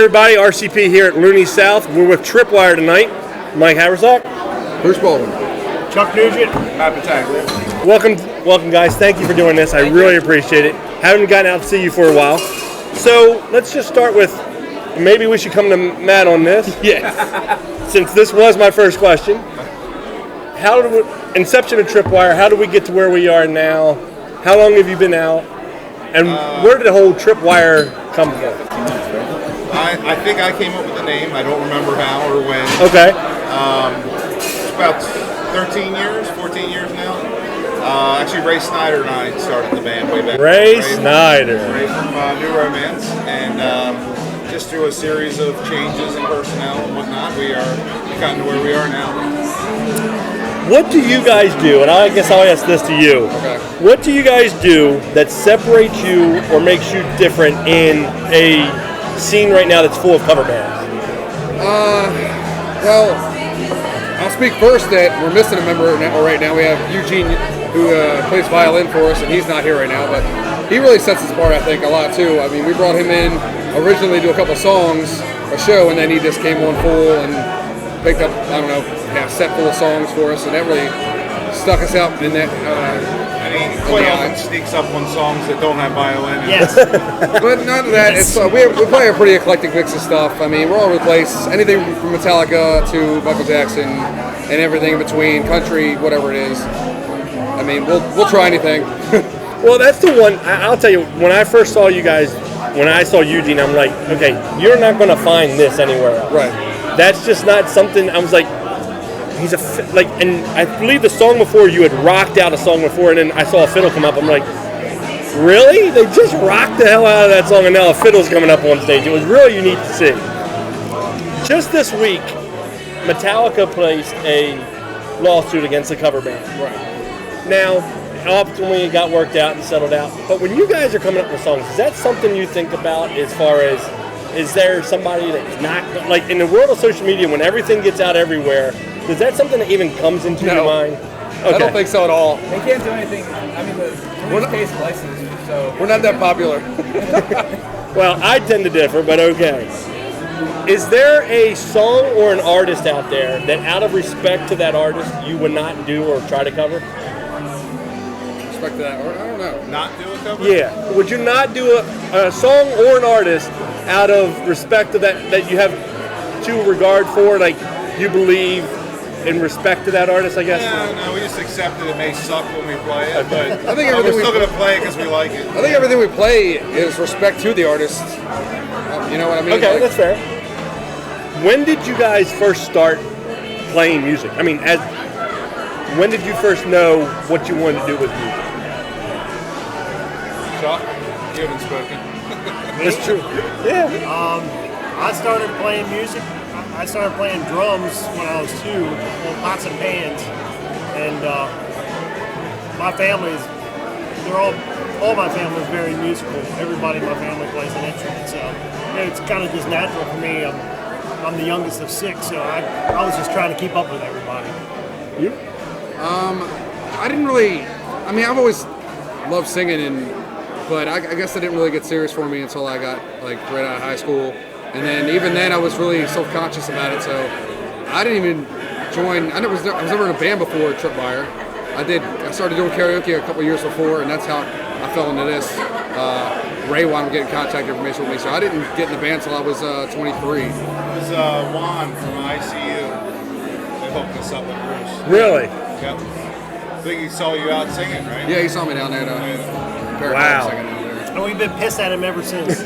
everybody, RCP here at Looney South. We're with Tripwire tonight. Mike Haversack. Bruce Baldwin. Chuck Nugent. Matt Pataglia. Welcome guys. Thank you for doing this. I really appreciate it. Haven't gotten out to see you for a while. So let's just start with, maybe we should come to Matt on this. Yes. Since this was my first question. How did inception of Tripwire, how did we get to where we are now? How long have you been out? And where did the whole Tripwire come from? I think I came up with the name. I don't remember how or when. Okay. It's about 13 years, 14 years now. Actually, Ray Snyder and I started the band way back. Ray Snyder. Ray from New Romance. And just through a series of changes in personnel and whatnot, we've gotten to where we are now. What do you guys do? And I guess I'll ask this to you. Okay. What do you guys do that separates you or makes you different in a scene right now that's full of cover bands? Well, I'll speak first that we're missing a member right now. We have Eugene, who plays violin for us, and he's not here right now, but he really sets us apart, I think, a lot, too. I mean, we brought him in originally to do a couple songs, a show, and then he just came on full and picked up, I don't know, a set full of songs for us, and that really stuck us out in that. And he quite often sneaks up on songs that don't have violin. Yes. But none of that. It's, we play a pretty eclectic mix of stuff. I mean, we're all over the place. Anything from Metallica to Michael Jackson and everything in between, country, whatever it is. I mean, we'll try anything. Well, that's the one. I'll tell you, when I first saw you guys, when I saw Eugene, I'm like, okay, you're not going to find this anywhere else. Right. That's just not something. I was like, he's and I believe the song before you had rocked out a song before, and then I saw a fiddle come up. I'm like, really? They just rocked the hell out of that song, and now a fiddle's coming up on stage. It was really unique to see. Just this week, Metallica placed a lawsuit against the cover band. Right. Now, ultimately it got worked out and settled out. But when you guys are coming up with songs, is that something you think about as far as, is there somebody that's not, like in the world of social media, when everything gets out everywhere, is that something that even comes into your mind? Okay. I don't think so at all. They can't do anything. I mean, the case licensed, so We're not that popular. Well, I tend to differ, but okay. Is there a song or an artist out there that out of respect to that artist you would not do or try to cover? Respect to that, or I don't know. Not do a cover? Yeah. Would you not do a song or an artist out of respect to that you have true regard for, like you believe in respect to that artist, I guess? Yeah, no, we just accept that it may suck when we play it, but I think we're still going to play it because we like it. I think everything we play is respect to the artist. You know what I mean? Okay, Like, that's fair. When did you guys first start playing music? I mean, when did you first know what you wanted to do with music? Chuck, you haven't spoken. That's true. Yeah. I started playing music. I started playing drums when I was 2, in lots of bands, and my family's, all my family is very musical. Everybody in my family plays an instrument, so it's kind of just natural for me. I'm the youngest of 6, so I was just trying to keep up with everybody. You? I didn't really. I mean, I've always loved singing, but I guess it didn't really get serious for me until I got right out of high school. And then even then I was really self-conscious about it, so I didn't even join. I was never in a band before Tripwire. I started doing karaoke a couple years before, and that's how I fell into this. Ray wanted to get contact information with me, so I didn't get in the band until I was 23. It was Juan from ICU. They hooked us up with Bruce. Really? Yep. I think he saw you out singing, right? Yeah, he saw me down there. Wow. Singing down there. And we've been pissed at him ever since. He's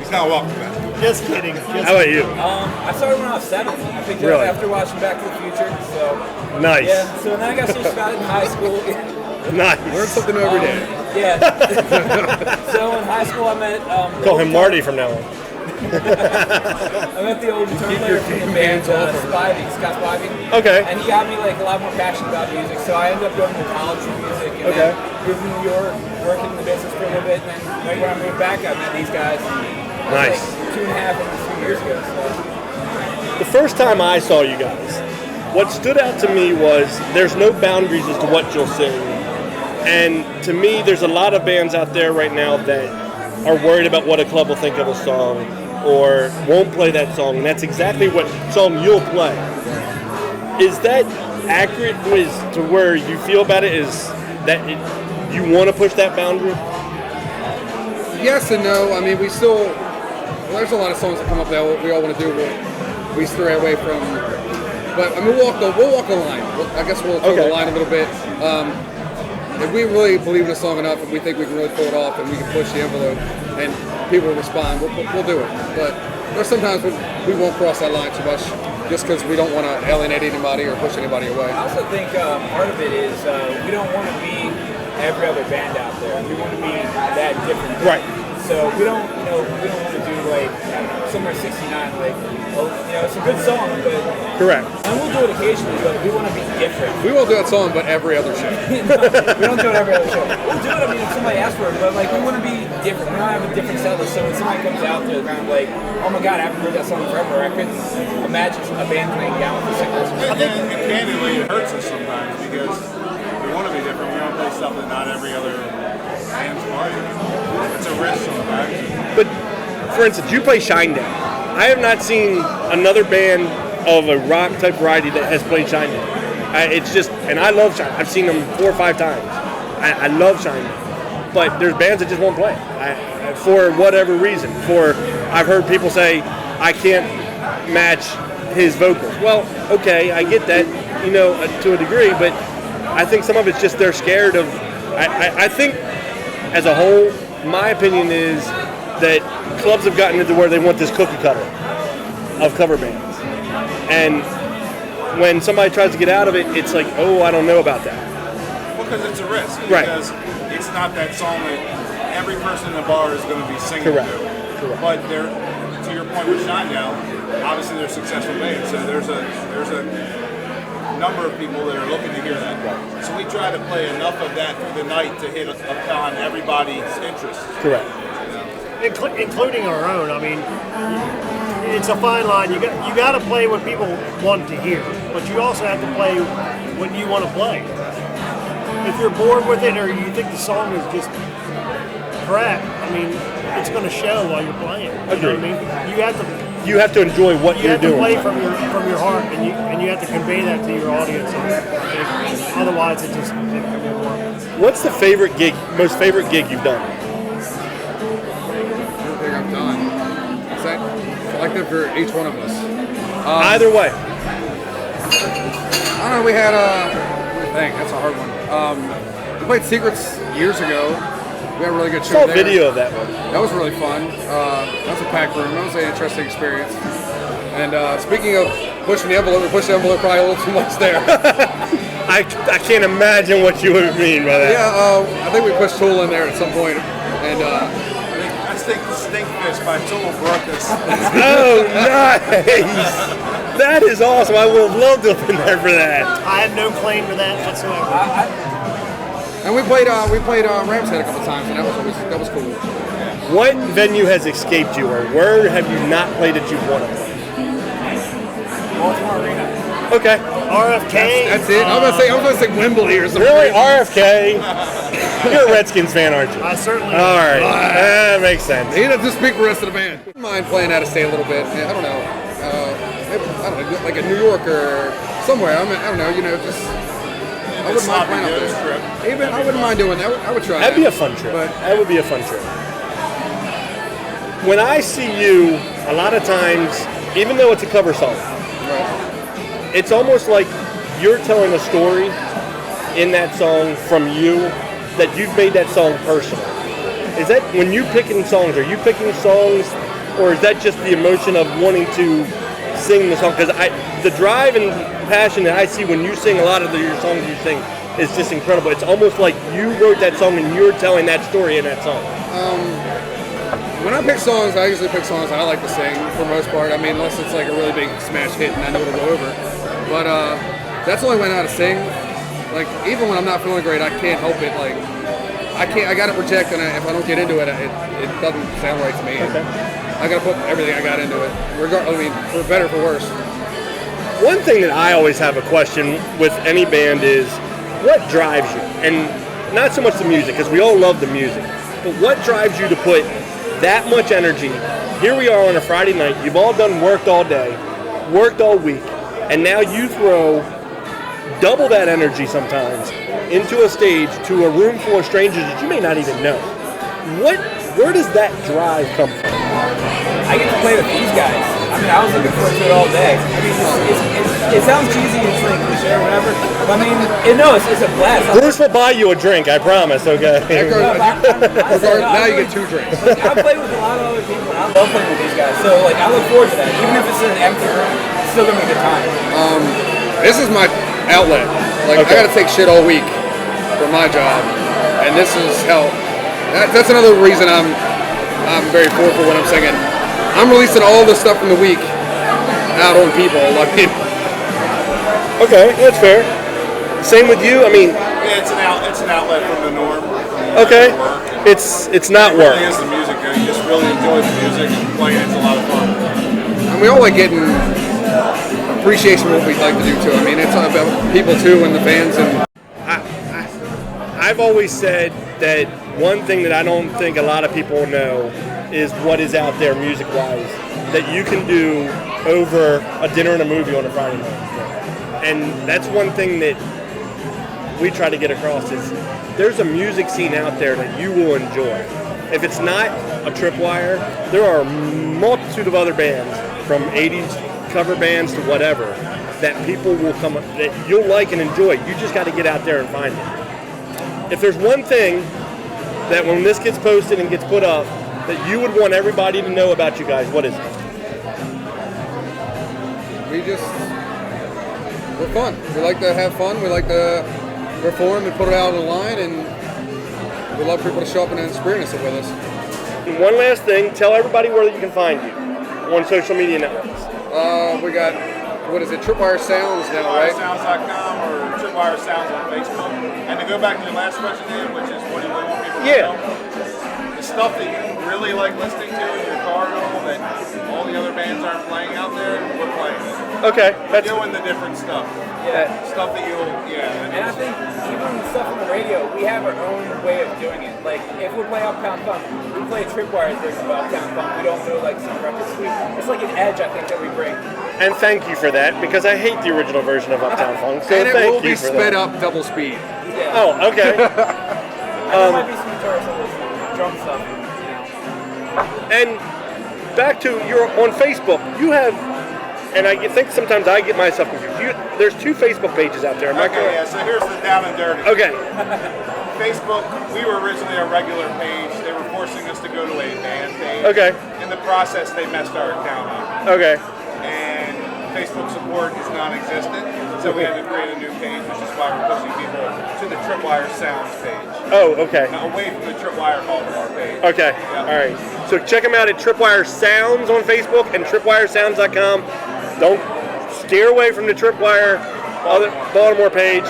not welcome back. Just kidding. How about you? I started when I was 7. I picked it Really? up after watching Back to the Future. So Nice. yeah. So then I got serious about it in high school. Nice. Learn something new every day. Yeah. So in high school I met. Call him Marty from now on. I met the old guitar player from the band, Scott Spivey. Okay. And he got me a lot more passionate about music. So I ended up going to college for music, and Okay. then moved to New York, working in the business for a little bit, and then right when I moved back, I met these guys. Nice. 2.5 or 3 years ago. So. The first time I saw you guys, what stood out to me was there's no boundaries as to what you'll sing. And to me, there's a lot of bands out there right now that are worried about what a club will think of a song or won't play that song, and that's exactly what song you'll play. Is that accurate to where you feel about it? Is that you want to push that boundary? Yes and no. I mean, there's a lot of songs that come up that we all want to do, but we stray away from. But I mean, we'll walk the line. I guess we'll toe the line a little bit. If we really believe in a song enough, and we think we can really pull it off, and we can push the envelope, and people will respond, we'll do it. But there's sometimes we won't cross that line too much, just because we don't want to alienate anybody or push anybody away. I also think part of it is we don't want to be every other band out there. We want to be that different. Right. So we don't want to do like Summer '69. Like, it's a good song, but correct. And we'll do it occasionally, but we want to be different. We won't do that song, but every other show. We don't do it every other show. We'll do it. I mean, if somebody asks for it, but like we want to be different. We don't have a different set list. So when somebody comes out to kind of like, oh my God, I haven't heard that song forever. I couldn't imagine a band playing down with the singles. And candidly, it hurts us sometimes because we want to be different. We want to play stuff that not every other band's playing. It's a risk sometimes. But for instance, you play Shinedown. I have not seen another band of a rock type variety that has played Shinedown. It's just, and I love Shinedown. I've seen them 4 or 5 times. I love Shinedown. But there's bands that just won't play for whatever reason. I've heard people say, I can't match his vocals. Well, okay, I get that, to a degree, but I think some of it's just they're scared of. I think, as a whole, my opinion is that clubs have gotten into where they want this cookie cutter of cover bands. And when somebody tries to get out of it, it's like, oh, I don't know about that. Well, because it's a risk. Right. Because it's not that song that every person in the bar is going to be singing Correct. to. But to your point with Shinedown, obviously they're successful bands, so there's a number of people that are looking to hear that. Right. So we try to play enough of that through the night to hit upon everybody's interest. Correct. Including our own. I mean, it's a fine line. You got to play what people want to hear, but you also have to play what you want to play. If you're bored with it or you think the song is just crap, I mean, it's going to show while you're playing. You know what I mean? You have to enjoy what you're doing. You have to play from your heart, and you have to convey that to your audience. Otherwise, it can be boring. What's the most favorite gig you've done? I've done. Is that selective for each one of us? Either way. I don't know. We had that's a hard one. We played Secrets years ago. We had a really good show I saw there. a video of that one. That was really fun. That was a packed room. That was an interesting experience. And speaking of pushing the envelope, we pushed the envelope probably a little too much there. I can't imagine what you would mean by that. Yeah, I think we pushed Tool in there at some point, and I think the Stinkfish by Tool broke us. Oh, nice! That is awesome. I would have loved to have been there for that. I have no claim to that whatsoever. And we played Ram's Head a couple times, and that was cool. What venue has escaped you, or where have you not played that you want to play? Baltimore Arena. Okay. RFK. That's it. I was gonna say Wembley or something. Really? RFK? You're a Redskins fan, aren't you? I certainly am. All right. That makes sense. He doesn't speak for the rest of the band. I wouldn't mind playing out of state a little bit. Yeah, I don't know. Maybe, I don't know, like a New York or somewhere. I don't know. Just. I wouldn't mind playing out there. I wouldn't mind doing that. I would try. That'd be a fun trip. That would be a fun trip. When I see you, a lot of times, even though it's a cover song, it's almost like you're telling a story in that song from you that you've made that song personal. Is that when you picking songs? Are you picking songs, or is that just the emotion of wanting to sing the song? Because the drive and passion that I see when you sing a lot of your songs you sing is just incredible. It's almost like you wrote that song and you're telling that story in that song. When I pick songs, I usually pick songs I like to sing for the most part. I mean, unless it's like a really big smash hit and I know it'll go over. But that's the only way I know how to sing. Like, even when I'm not feeling great, I can't help it. Like, I got to project, and if I don't get into it, it doesn't sound right to me. Okay. I got to put everything I got into it. For better or for worse. One thing that I always have a question with any band is, what drives you? And not so much the music, because we all love the music, but what drives you to put that much energy. Here we are on a Friday night. You've all worked all day, worked all week, and now you throw double that energy sometimes into a stage to a room full of strangers that you may not even know. Where does that drive come from? I get to play with these guys. I mean, I was looking forward to it all day. I mean, it sounds cheesy and it's like cliche or whatever, but I mean, it's a blast. Bruce will buy you a drink, I promise, okay? Now you get 2 drinks. Like, I play with a lot of other people, and I love playing with these guys. So, like, I look forward to that. Even if it's in an empty room, it's still gonna be a good time. This is my outlet. Like, I gotta take shit all week for my job, and this is hell. That's another reason I'm very forward when I'm singing. I'm releasing all the stuff from the week out on people. I mean, okay, that's fair. Same with you. I mean, Yeah, it's an outlet from the norm. okay, Work. it's not It work. really is the music. You just really enjoy the music and playing. It's a lot of fun. and we all like getting appreciation for what we like to do too. I mean, it's about people too and the fans. And I've always said that one thing that I don't think a lot of people know is what is out there music-wise that you can do over a dinner and a movie on a Friday night. And that's one thing that we try to get across is there's a music scene out there that you will enjoy. If it's not a Tripwire, there are a multitude of other bands, from 80s cover bands to whatever, that people will come that you'll like and enjoy. You just got to get out there and find it. If there's one thing that when this gets posted and gets put up that you would want everybody to know about you guys, what is it? we're fun. We like to have fun. We like to perform and put it out on the line, and we love people to show up and experience it with us. And one last thing, tell everybody where you can find you on social media networks. We got, what is it, Tripwire Sounds now, right? TripwireSounds.com or Tripwire Sounds on Facebook. And to go back to your last question, Ian, which is what do you really want people to know? The stuff that you really like listening to in your car and all that all the other bands aren't playing out there, we're playing it. Okay, We're that's doing the different stuff. Yeah. Stuff that you'll, And I think even the stuff on the radio, we have our own way of doing it. Like, if we play Uptown Funk, we play Tripwire's version of Uptown Funk. We don't do it like some records. It's like an edge, I think, that we bring. and thank you for that because I hate the original version of Uptown Funk. So And it thank will be you for sped that. up double speed. Yeah. Oh, okay. There might be some guitar solos, drum stuff, you know. And back to you're on Facebook. You have, and I think sometimes I get myself confused. There's 2 Facebook pages out there. Am I Okay, correct? yeah, so here's the down and dirty. Okay. Facebook, we were originally a regular page. They were forcing us to go to a band page. Okay. In the process, they messed our account up. Okay. And Facebook support is non-existent, so we had to create a new page, which is why we're pushing people to the Tripwire Sounds page. Oh, okay. Away from the Tripwire Baltimore page. Okay. Yeah. All right. So check them out at Tripwire Sounds on Facebook and TripwireSounds.com. Don't steer away from the Tripwire Baltimore page.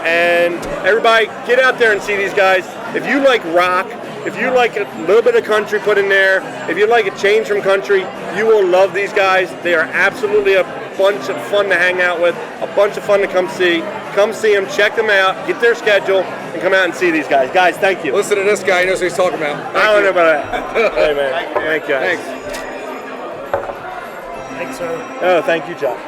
And everybody, get out there and see these guys. If you like rock, if you like a little bit of country put in there, if you like a change from country, you will love these guys. They are absolutely a bunch of fun to hang out with, a bunch of fun to come see. Come see them, check them out, get their schedule, and come out and see these guys. Guys, thank you. Listen to this guy, he knows what he's talking about. I don't know about that. Hey, man. Thank you, guys. Thanks. Thanks, sir. Oh, thank you, Chuck.